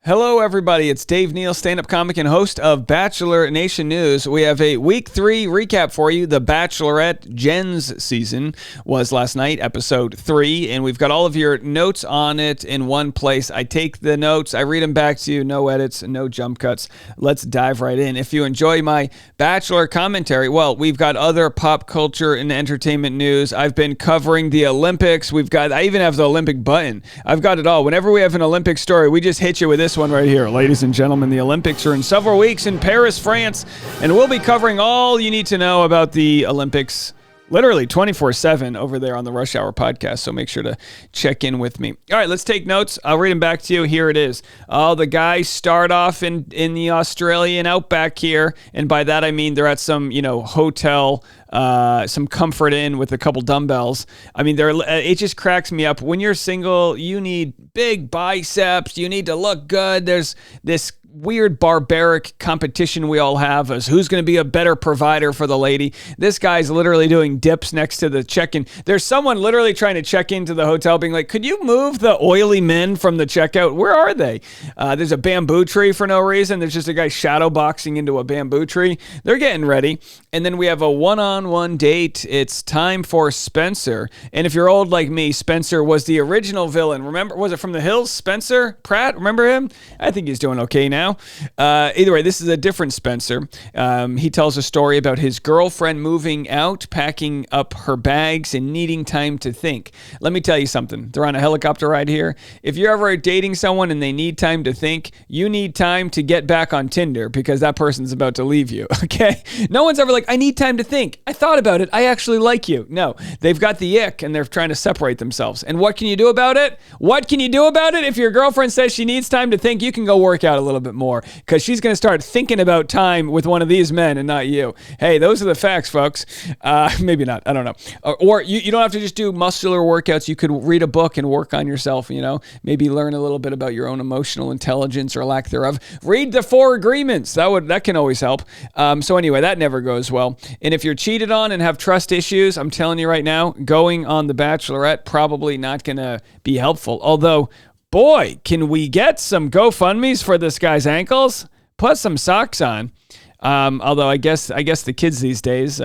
Hello, everybody. It's Dave Neal, stand-up comic and host of Bachelor Nation News. We have a Week 3 recap for you. The Bachelorette Jenn's season was last night, episode 3, and we've got all of your notes on it in one place. I take the notes, I read them back to you, no edits, no jump cuts. Let's dive right in. If you enjoy my Bachelor commentary, well, we've got other pop culture and entertainment news. I've been covering the Olympics. I even have the Olympic button. I've got it all. Whenever we have an Olympic story, we just hit you with this one right here. Ladies and gentlemen, the Olympics are in several weeks in Paris, France, and we'll be covering all you need to know about the Olympics literally 24/7 over there on the Rush Hour podcast, so make sure to check in with me. All right, let's take notes. I'll read them back to you. Here it is. The guys start off in the Australian outback here, and by that I mean they're at some, hotel, some Comfort Inn with a couple dumbbells. I mean, it just cracks me up. When you're single, you need big biceps. You need to look good. There's this weird barbaric competition we all have as who's going to be a better provider for the lady. This guy's literally doing dips next to the check-in. There's someone literally trying to check into the hotel being like, could you move the oily men from the checkout? Where are they? There's a bamboo tree for no reason. There's just a guy shadow boxing into a bamboo tree. They're getting ready. And then we have a one-on-one date. It's time for Spencer. And if you're old like me, Spencer was the original villain. Remember, was it from The Hills? Spencer Pratt? Remember him? I think he's doing okay now. Either way, this is a different Spencer. He tells a story about his girlfriend moving out, packing up her bags, and needing time to think. Let me tell you something. They're on a helicopter ride here. If you're ever dating someone and they need time to think, you need time to get back on Tinder because that person's about to leave you, okay? No one's ever like, I need time to think. I thought about it. I actually like you. No, they've got the ick and they're trying to separate themselves. And what can you do about it? What can you do about it? If your girlfriend says she needs time to think, you can go work out a little bit more because she's going to start thinking about time with one of these men and not you. Hey, those are the facts, folks. Maybe not. I don't know. Or you don't have to just do muscular workouts. You could read a book and work on yourself, maybe learn a little bit about your own emotional intelligence or lack thereof. Read the 4 Agreements. That can always help. So anyway, that never goes well. And if you're cheated on and have trust issues, I'm telling you right now, going on The Bachelorette probably not going to be helpful. Although, boy, can we get some GoFundMes for this guy's ankles? Put some socks on. Although I guess the kids these days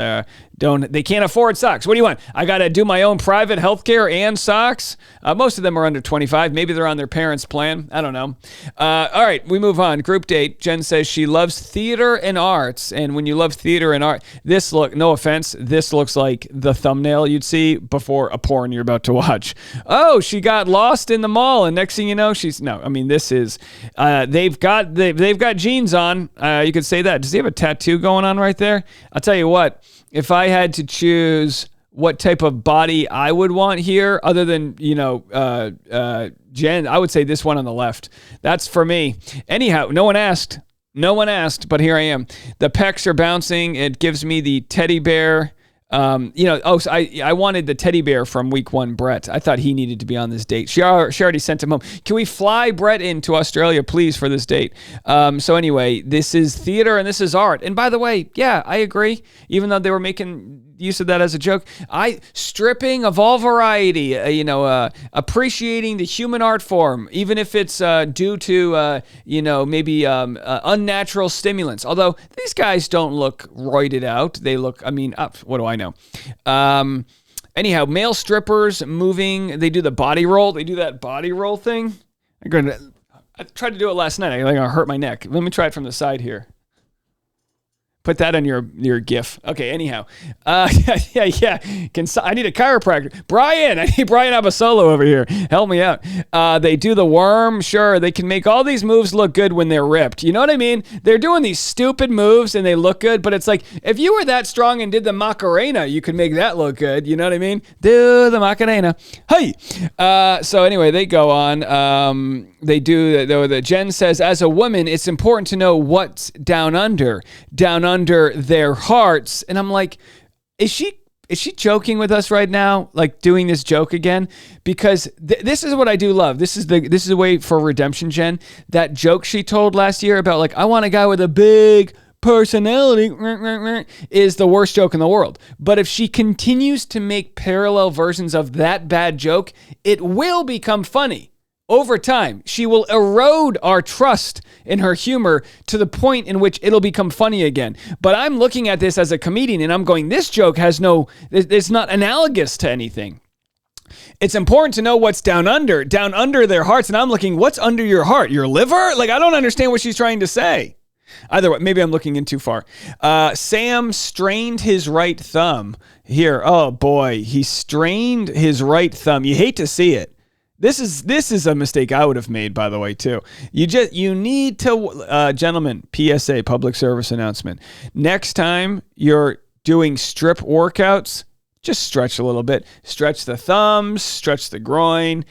they can't afford socks. What do you want? I got to do my own private healthcare and socks. Most of them are under 25. Maybe they're on their parents' plan. I don't know. All right, we move on. Group date. Jenn says she loves theater and arts, and when you love theater and art, no offense, this looks like the thumbnail you'd see before a porn you're about to watch. Oh, she got lost in the mall, and next thing you know, this is they've got jeans on. You could say that. Does he have a tattoo going on right there? I'll tell you what. If I had to choose what type of body I would want here, other than, Jenn, I would say this one on the left. That's for me. Anyhow, no one asked, but here I am. The pecs are bouncing. It gives me the teddy bear. So I wanted the teddy bear from week 1, Brett. I thought he needed to be on this date. She already sent him home. Can we fly Brett into Australia, please, for this date? So anyway, this is theater and this is art. And by the way, yeah, I agree. Even though they were making use of that as a joke, stripping of all variety, appreciating the human art form, even if it's due to, maybe unnatural stimulants. Although these guys don't look roided out. They look, what do I know? Anyhow, male strippers moving. They do the body roll. They do that body roll thing. I tried to do it last night. I hurt my neck. Let me try it from the side here. Put that on your GIF. Okay, anyhow. Yeah. I need a chiropractor. Brian! I need Brian Abasolo over here. Help me out. They do the worm. Sure, they can make all these moves look good when they're ripped. You know what I mean? They're doing these stupid moves and they look good, but it's like, if you were that strong and did the Macarena, you could make that look good. You know what I mean? Do the Macarena. Hey! So anyway, they go on. They do, the Jenn says, as a woman, it's important to know what's down under their hearts. And I'm like, is she joking with us right now? Like doing this joke again? Because this is what I do love. This is a way for redemption, Jenn. That joke she told last year about like, I want a guy with a big personality is the worst joke in the world. But if she continues to make parallel versions of that bad joke, it will become funny. over time. She will erode our trust in her humor to the point in which it'll become funny again. But I'm looking at this as a comedian and I'm going, this joke it's not analogous to anything. It's important to know what's down under their hearts. And I'm looking, what's under your heart? Your liver? Like, I don't understand what she's trying to say. Either way, maybe I'm looking in too far. Sam strained his right thumb here. Oh boy, he strained his right thumb. You hate to see it. This is a mistake I would have made, by the way, too. You need to, gentlemen, PSA, public service announcement. Next time you're doing strip workouts, just stretch a little bit. Stretch the thumbs, stretch the groin,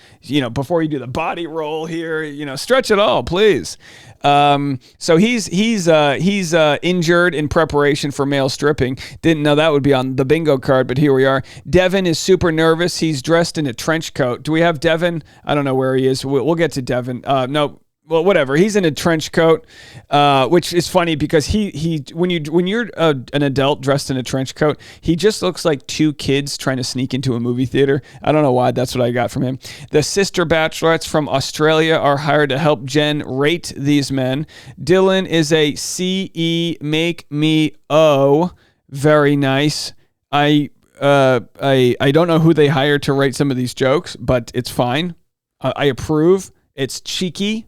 before you do the body roll here, stretch it all, please. So he's injured in preparation for male stripping. Didn't know that would be on the bingo card, but here we are. Devin is super nervous. He's dressed in a trench coat. Do we have Devin? I don't know where he is. We'll get to Devin. No. Well, whatever. He's in a trench coat, which is funny because when you're an adult dressed in a trench coat, he just looks like two kids trying to sneak into a movie theater. I don't know why. That's what I got from him. The sister bachelorettes from Australia are hired to help Jenn rate these men. Dylan is a CE, make me O. Very nice. I don't know who they hired to write some of these jokes, but it's fine. I approve. It's cheeky.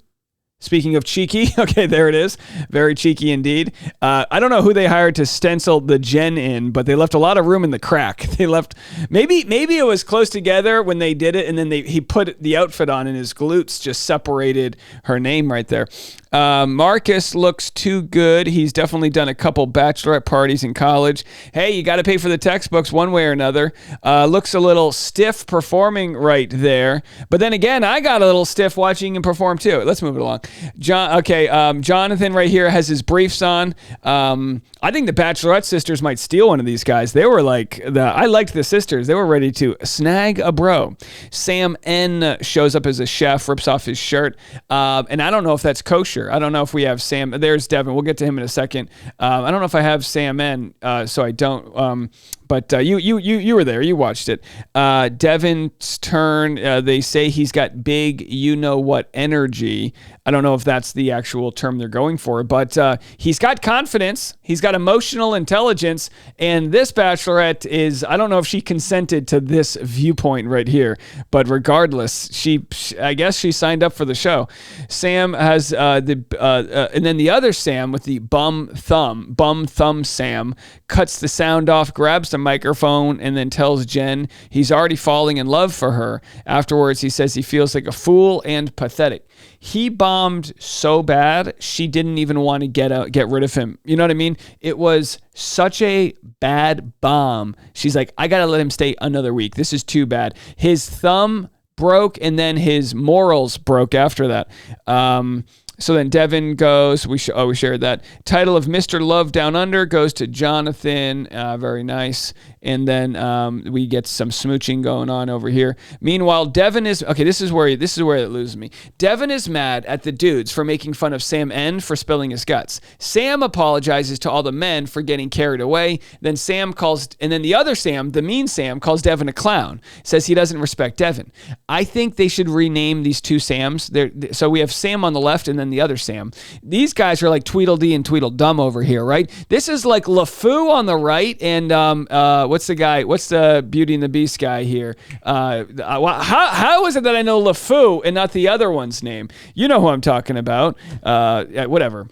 Speaking of cheeky, okay, there it is. Very cheeky indeed. I don't know who they hired to stencil the Jenn in, but they left a lot of room in the crack. They left, maybe it was close together when they did it, and then he put the outfit on, and his glutes just separated her name right there. Marcus looks too good. He's definitely done a couple bachelorette parties in college. Hey, you got to pay for the textbooks one way or another. Looks a little stiff performing right there. But then again, I got a little stiff watching him perform too. Let's move it along. Jonathan right here has his briefs on. I think the Bachelorette sisters might steal one of these guys. They were I liked the sisters. They were ready to snag a bro. Sam N shows up as a chef, rips off his shirt. And I don't know if that's kosher. I don't know if we have Sam. There's Devin. We'll get to him in a second. I don't know if I have Sam N, so I don't. But you were there. You watched it. Devin's turn. They say he's got big, you-know-what energy. I don't know if that's the actual term they're going for, but he's got confidence. He's got emotional intelligence. And this Bachelorette I don't know if she consented to this viewpoint right here. But regardless, I guess she signed up for the show. Sam has and then the other Sam with the bum thumb Sam cuts the sound off, grabs the microphone, and then tells Jenn he's already falling in love for her. Afterwards, he says he feels like a fool and pathetic. He bombed so bad, she didn't even want to get rid of him. You know what I mean? It was such a bad bomb. She's like, I got to let him stay another week. This is too bad. His thumb broke, and then his morals broke after that. So then Devin goes, we shared that. Title of Mr. Love Down Under goes to Jonathan. Very nice. And then we get some smooching going on over here. Meanwhile, Devin is, okay, this is where it loses me. Devin is mad at the dudes for making fun of Sam N for spilling his guts. Sam apologizes to all the men for getting carried away. Then the other Sam, the mean Sam, calls Devin a clown. Says he doesn't respect Devin. I think they should rename these two Sams. So we have Sam on the left and then the other Sam. These guys are like Tweedledee and Tweedledum over here, right? This is like LeFou on the right, and what's the Beauty and the Beast guy here? How is it that I know LeFou and not the other one's name? You know who I'm talking about. Whatever.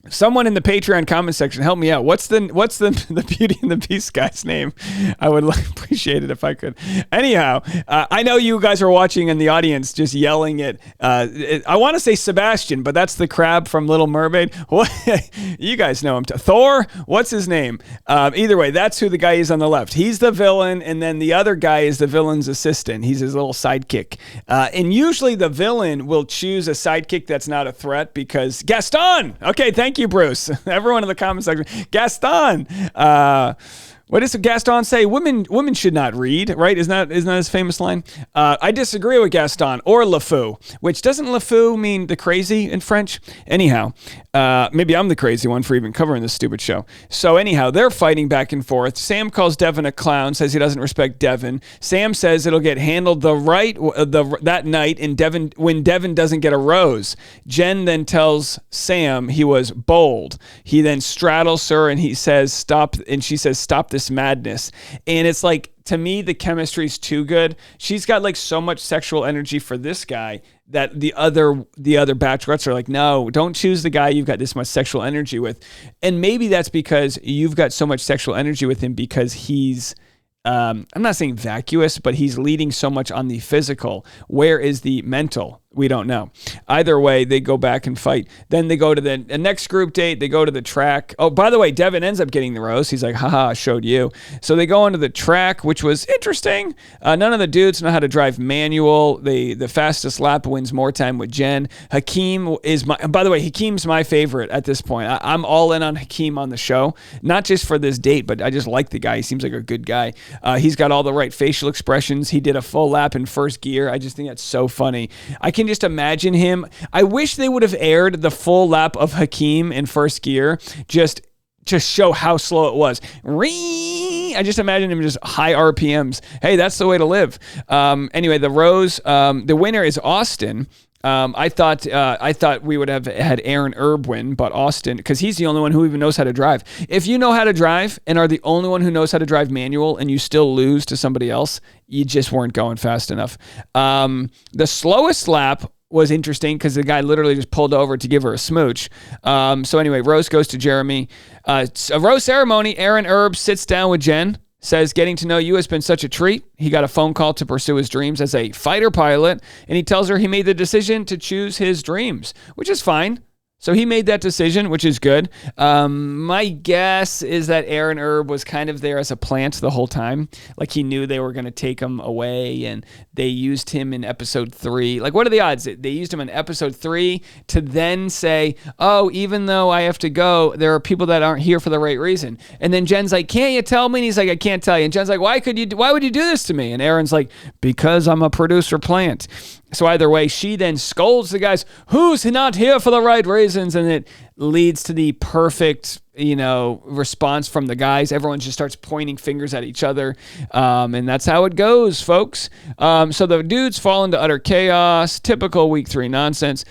Someone in the Patreon comment section, help me out. What's the Beauty and the Beast guy's name? I would appreciate it if I could. Anyhow, I know you guys are watching in the audience just yelling at, I want to say Sebastian, but that's the crab from Little Mermaid. You guys know him. Thor? What's his name? Either way, that's who the guy is on the left. He's the villain, and then the other guy is the villain's assistant. He's his little sidekick. And usually the villain will choose a sidekick that's not a threat because Gaston! Okay, thank you, Bruce. Everyone in the comment section. Gaston! What does Gaston say? Women should not read, right? Isn't that his famous line? I disagree with Gaston or Le Fou, which doesn't Le Fou mean the crazy in French? Anyhow, maybe I'm the crazy one for even covering this stupid show. So anyhow, they're fighting back and forth. Sam calls Devin a clown, says he doesn't respect Devin. Sam says it'll get handled that night, and when Devin doesn't get a rose. Jenn then tells Sam he was bold. He then straddles her and he says stop, and she says stop this madness. And it's like, to me, the chemistry's too good. She's got like so much sexual energy for this guy that the other bachelorettes are like, no, don't choose the guy you've got this much sexual energy with. And maybe that's because you've got so much sexual energy with him because he's I'm not saying vacuous, but he's leading so much on the physical. Where is the mental? We don't know. Either way, they go back and fight. Then they go to the next group date. They go to the track. Oh, by the way, Devin ends up getting the rose. He's like, haha, I showed you. So they go onto the track, which was interesting. None of the dudes know how to drive manual. The fastest lap wins more time with Jenn. Hakeem is by the way, Hakeem's my favorite at this point. I'm all in on Hakeem on the show, not just for this date, but I just like the guy. He seems like a good guy. He's got all the right facial expressions. He did a full lap in first gear. I just think that's so funny. I can just imagine him. I wish they would have aired the full lap of Hakeem in first gear just to show how slow it was. I just imagine him just high RPMs. Hey, that's the way to live. Anyway, the rose, the winner is Austin. I thought we would have had Aaron Erb win, but Austin, because he's the only one who even knows how to drive. If you know how to drive and are the only one who knows how to drive manual and you still lose to somebody else, you just weren't going fast enough. The slowest lap was interesting because the guy literally just pulled over to give her a smooch. So anyway, rose goes to Jeremy. A rose ceremony, Aaron Erb sits down with Jenn. Says, getting to know you has been such a treat. He got a phone call to pursue his dreams as a fighter pilot, and he tells her he made the decision to choose his dreams, which is fine. So he made that decision, which is good. My guess is that Aaron Erb was kind of there as a plant the whole time. Like he knew they were going to take him away, and they used him in episode 3. Like, what are the odds? They used him in episode 3 to then say, oh, even though I have to go, there are people that aren't here for the right reason. And then Jenn's like, can't you tell me? And he's like, I can't tell you. And Jenn's like, why would you do this to me? And Aaron's like, because I'm a producer plant. So either way, she then scolds the guys, who's not here for the right reasons? And it leads to the perfect, response from the guys. Everyone just starts pointing fingers at each other. And that's how it goes, folks. So the dudes fall into utter chaos. Typical week 3 nonsense.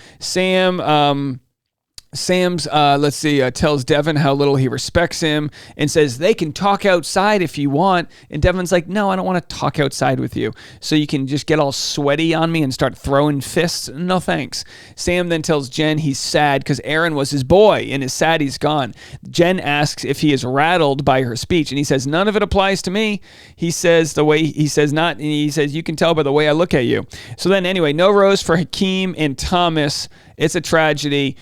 Sam's, tells Devin how little he respects him and says they can talk outside if you want. And Devin's like, no, I don't want to talk outside with you. So you can just get all sweaty on me and start throwing fists. No, thanks. Sam then tells Jenn he's sad because Aaron was his boy and is sad he's gone. Jenn asks if he is rattled by her speech, and he says, none of it applies to me. He says you can tell by the way I look at you. So then anyway, no rose for Hakeem and Thomas. It's a tragedy.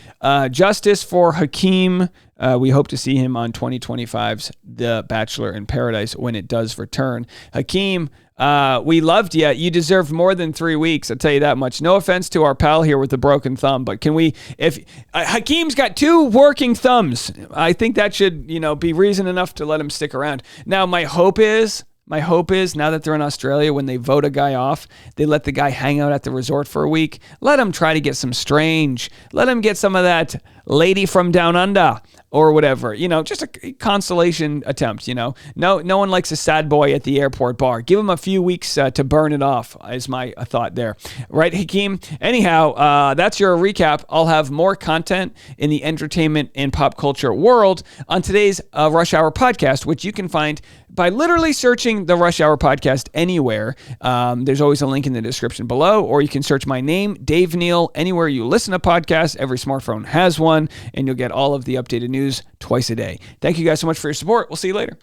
Justice for Hakeem. We hope to see him on 2025's The Bachelor in Paradise when it does return. Hakeem, we loved you. You deserved more than 3 weeks. I'll tell you that much. No offense to our pal here with the broken thumb, but Hakeem's got 2 working thumbs. I think that should, be reason enough to let him stick around. Now, my hope is now that they're in Australia, when they vote a guy off, they let the guy hang out at the resort for a week. Let him try to get some strange. Let him get some of that lady from down under or whatever. Just a consolation attempt, No one likes a sad boy at the airport bar. Give him a few weeks to burn it off is my thought there. Right, Hakeem? Anyhow, that's your recap. I'll have more content in the entertainment and pop culture world on today's Rush Hour podcast, which you can find by literally searching the Rush Hour podcast anywhere. There's always a link in the description below, or you can search my name, Dave Neal, anywhere you listen to podcasts. Every smartphone has one, and you'll get all of the updated news twice a day. Thank you guys so much for your support. We'll see you later.